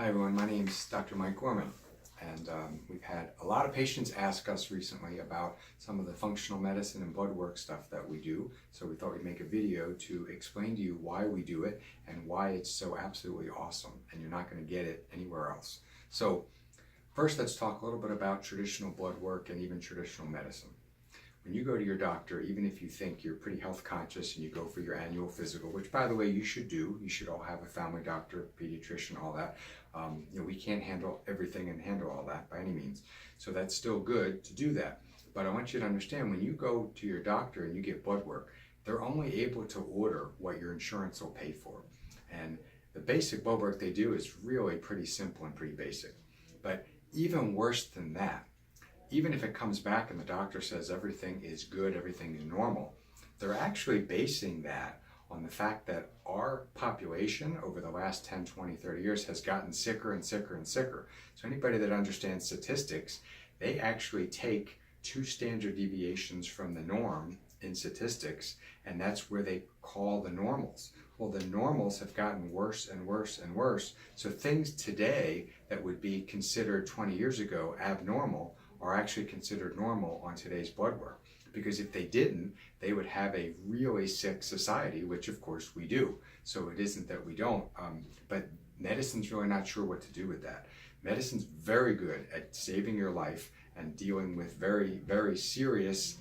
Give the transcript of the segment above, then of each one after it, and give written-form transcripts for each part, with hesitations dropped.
Hi everyone, my name is Dr. Mike Gorman, and we've had a lot of patients ask us recently about some of the functional medicine and blood work stuff that we do, so we thought we'd make a video to explain to you why we do it and why it's so absolutely awesome and you're not going to get it anywhere else. So first, let's talk a little bit about traditional blood work and even traditional medicine. When you go to your doctor, even if you think you're pretty health conscious and you go for your annual physical, which by the way you should do, you should all have a family doctor, pediatrician, all that. We can't handle everything and handle all that by any means. So that's still good to do that. But I want you to understand, when you go to your doctor and you get blood work, they're only able to order what your insurance will pay for. And the basic blood work they do is really pretty simple and pretty basic. But even worse than that, even if it comes back and the doctor says everything is good, everything is normal, they're actually basing that on the fact that our population over the last 10, 20, 30 years has gotten sicker and sicker and sicker. So anybody that understands statistics, they actually take 2 standard deviations from the norm in statistics, and that's where they call the normals. Well, the normals have gotten worse and worse and worse. So things today that would be considered 20 years ago abnormal are actually considered normal on today's blood work. Because if they didn't, they would have a really sick society, which of course we do. So it isn't that we don't, but medicine's really not sure what to do with that. Medicine's very good at saving your life and dealing with very, very serious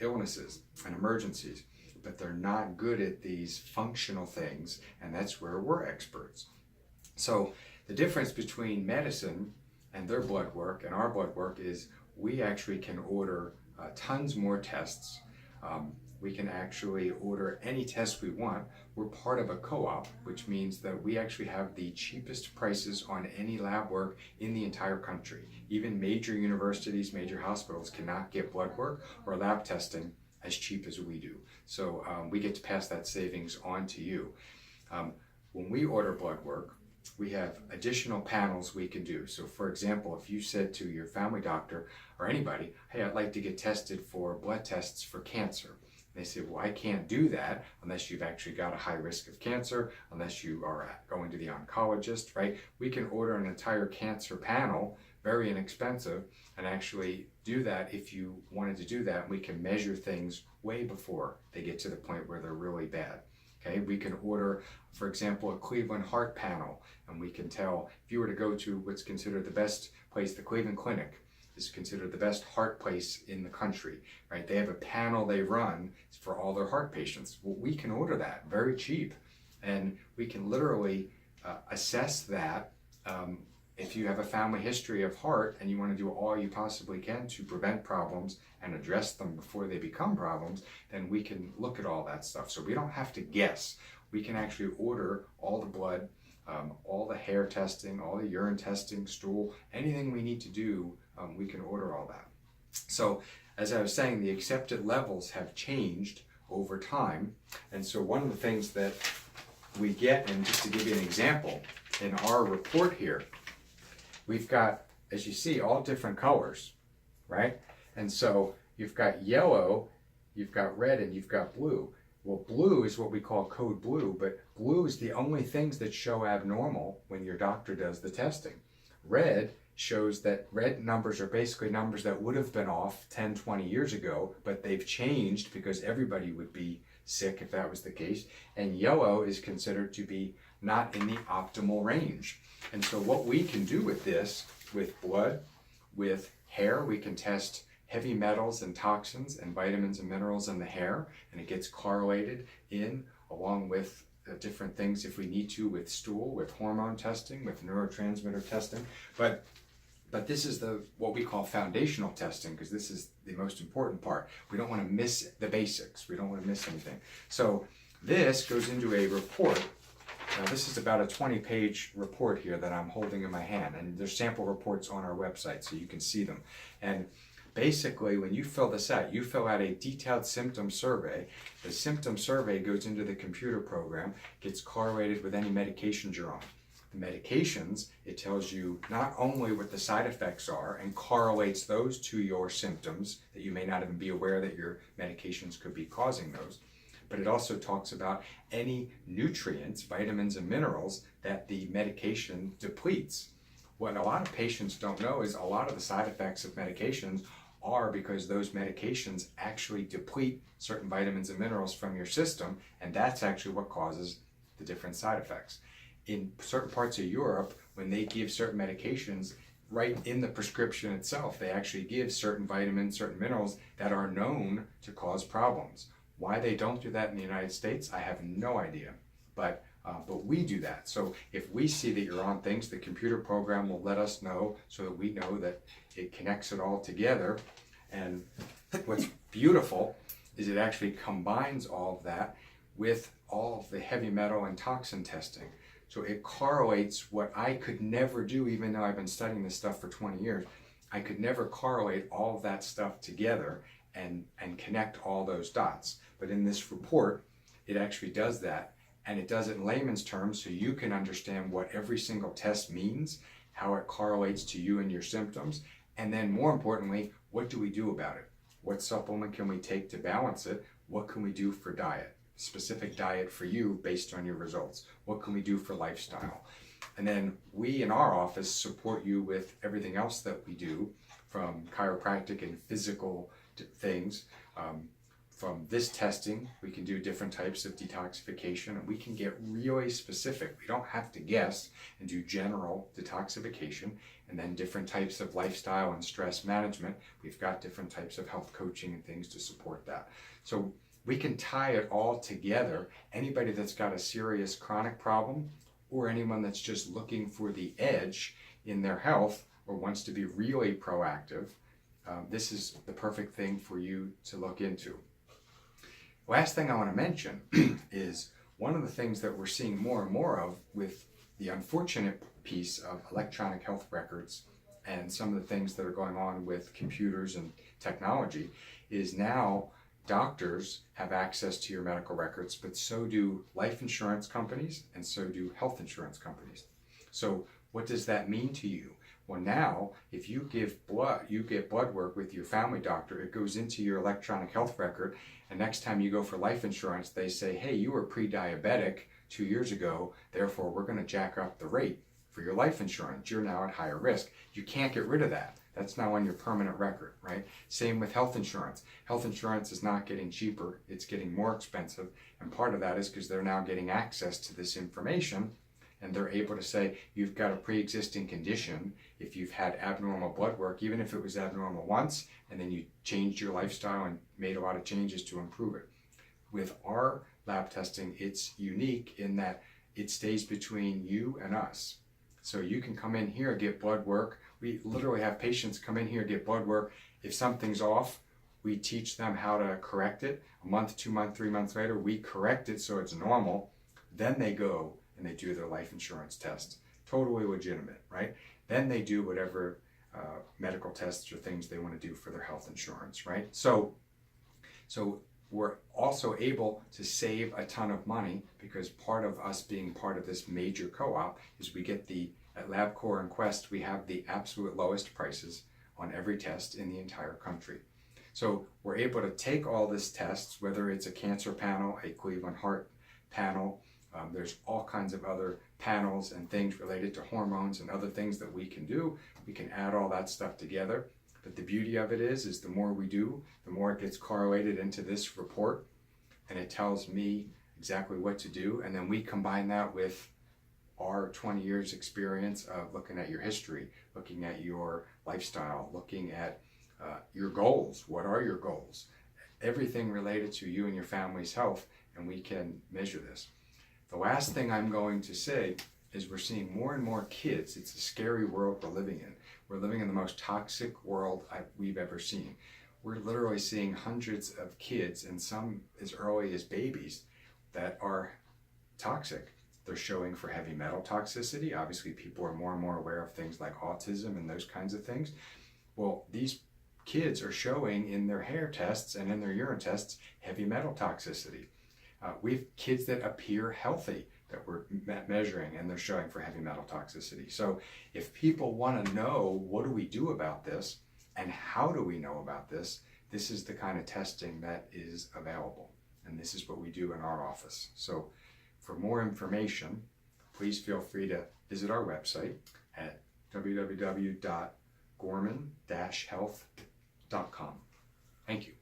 illnesses and emergencies, but they're not good at these functional things, and that's where we're experts. So the difference between medicine and their blood work and our blood work is we actually can order tons more tests. We can actually order any test we want. We're part of a co-op, which means that we actually have the cheapest prices on any lab work in the entire country. Even major universities, major hospitals cannot get blood work or lab testing as cheap as we do. So we get to pass that savings on to you. When we order blood work, we have additional panels we can do. So for example, if you said to your family doctor or anybody, hey, I'd like to get tested for blood tests for cancer. And they say, well, I can't do that unless you've actually got a high risk of cancer, unless you are going to the oncologist, right? We can order an entire cancer panel, very inexpensive, and actually do that if you wanted to do that. We can measure things way before they get to the point where they're really bad. Okay, we can order, for example, a Cleveland heart panel, and we can tell if you were to go to what's considered the best place, the Cleveland Clinic is considered the best heart place in the country, right? They have a panel they run for all their heart patients. Well, we can order that very cheap, and we can literally assess that. If you have a family history of heart and you want to do all you possibly can to prevent problems and address them before they become problems, then we can look at all that stuff. So we don't have to guess. We can actually order all the blood, all the hair testing, all the urine testing, stool, anything we need to do, we can order all that. So as I was saying, the accepted levels have changed over time. And so one of the things that we get, and just to give you an example, in our report here, we've got, as you see, all different colors, right? And so you've got yellow, you've got red, and you've got blue. Well, blue is what we call code blue, but blue is the only things that show abnormal when your doctor does the testing. Red shows that red numbers are basically numbers that would have been off 10, 20 years ago, but they've changed because everybody would be sick if that was the case. And yellow is considered to be not in the optimal range. And so what we can do with this, with blood, with hair, we can test heavy metals and toxins and vitamins and minerals in the hair, and it gets correlated in along with different things if we need to, with stool, with hormone testing, with neurotransmitter testing. But this is what we call foundational testing, because this is the most important part. We don't want to miss the basics. We don't want to miss anything. So this goes into a report. Now this is about a 20-page report here that I'm holding in my hand, and there's sample reports on our website so you can see them. And basically, when you fill this out, you fill out a detailed symptom survey. The symptom survey goes into the computer program, gets correlated with any medications you're on. The medications, it tells you not only what the side effects are and correlates those to your symptoms that you may not even be aware that your medications could be causing those, but it also talks about any nutrients, vitamins and minerals that the medication depletes. What a lot of patients don't know is a lot of the side effects of medications are because those medications actually deplete certain vitamins and minerals from your system, and that's actually what causes the different side effects. In certain parts of Europe, when they give certain medications, right in the prescription itself, they actually give certain vitamins, certain minerals that are known to cause problems. Why they don't do that in the United States, I have no idea. But we do that. So if we see that you're on things, the computer program will let us know so that we know that it connects it all together. And what's beautiful is it actually combines all of that with all of the heavy metal and toxin testing. So it correlates what I could never do, even though I've been studying this stuff for 20 years. I could never correlate all of that stuff together and connect all those dots. But in this report, it actually does that. And it does it in layman's terms so you can understand what every single test means, how it correlates to you and your symptoms, and then more importantly, what do we do about it? What supplement can we take to balance it? What can we do for diet? Specific diet for you based on your results. What can we do for lifestyle? And then we in our office support you with everything else that we do, from chiropractic and physical things. From this testing, we can do different types of detoxification, and we can get really specific. We don't have to guess and do general detoxification, and then different types of lifestyle and stress management. We've got different types of health coaching and things to support that. So we can tie it all together. Anybody that's got a serious chronic problem, or anyone that's just looking for the edge in their health or wants to be really proactive, this is the perfect thing for you to look into. Last thing I want to mention is one of the things that we're seeing more and more of with the unfortunate piece of electronic health records and some of the things that are going on with computers and technology is now doctors have access to your medical records, but so do life insurance companies and so do health insurance companies. So what does that mean to you? Well, now, if you give blood, you get blood work with your family doctor, it goes into your electronic health record, and next time you go for life insurance, they say, hey, you were pre-diabetic 2 years ago, therefore we're going to jack up the rate for your life insurance. You're now at higher risk. You can't get rid of that. That's now on your permanent record, right? Same with health insurance. Health insurance is not getting cheaper, it's getting more expensive, and part of that is because they're now getting access to this information, and they're able to say, you've got a pre-existing condition. If you've had abnormal blood work, even if it was abnormal once, and then you changed your lifestyle and made a lot of changes to improve it. With our lab testing, it's unique in that it stays between you and us. So you can come in here, get blood work. We literally have patients come in here, get blood work. If something's off, we teach them how to correct it. A month, 2 months, 3 months later, we correct it so it's normal. Then they go and they do their life insurance test. Totally legitimate, right? Then they do whatever medical tests or things they want to do for their health insurance, right? So we're also able to save a ton of money because part of us being part of this major co-op is we get at LabCorp and Quest, we have the absolute lowest prices on every test in the entire country. So we're able to take all this tests, whether it's a cancer panel, a Cleveland Heart panel, there's all kinds of other panels and things related to hormones and other things that we can do. We can add all that stuff together. But the beauty of it is the more we do, the more it gets correlated into this report, and it tells me exactly what to do. And then we combine that with our 20 years experience of looking at your history, looking at your lifestyle, looking at your goals. What are your goals? Everything related to you and your family's health, and we can measure this. The last thing I'm going to say is we're seeing more and more kids. It's a scary world we're living in. We're living in the most toxic world we've ever seen. We're literally seeing hundreds of kids, and some as early as babies, that are toxic. They're showing for heavy metal toxicity. Obviously, people are more and more aware of things like autism and those kinds of things. Well, these kids are showing in their hair tests and in their urine tests heavy metal toxicity. We've kids that appear healthy that we're measuring, and they're showing for heavy metal toxicity. So if people want to know what do we do about this and how do we know about this, this is the kind of testing that is available. and this is what we do in our office. So for more information, please feel free to visit our website at www.gorman-health.com. Thank you.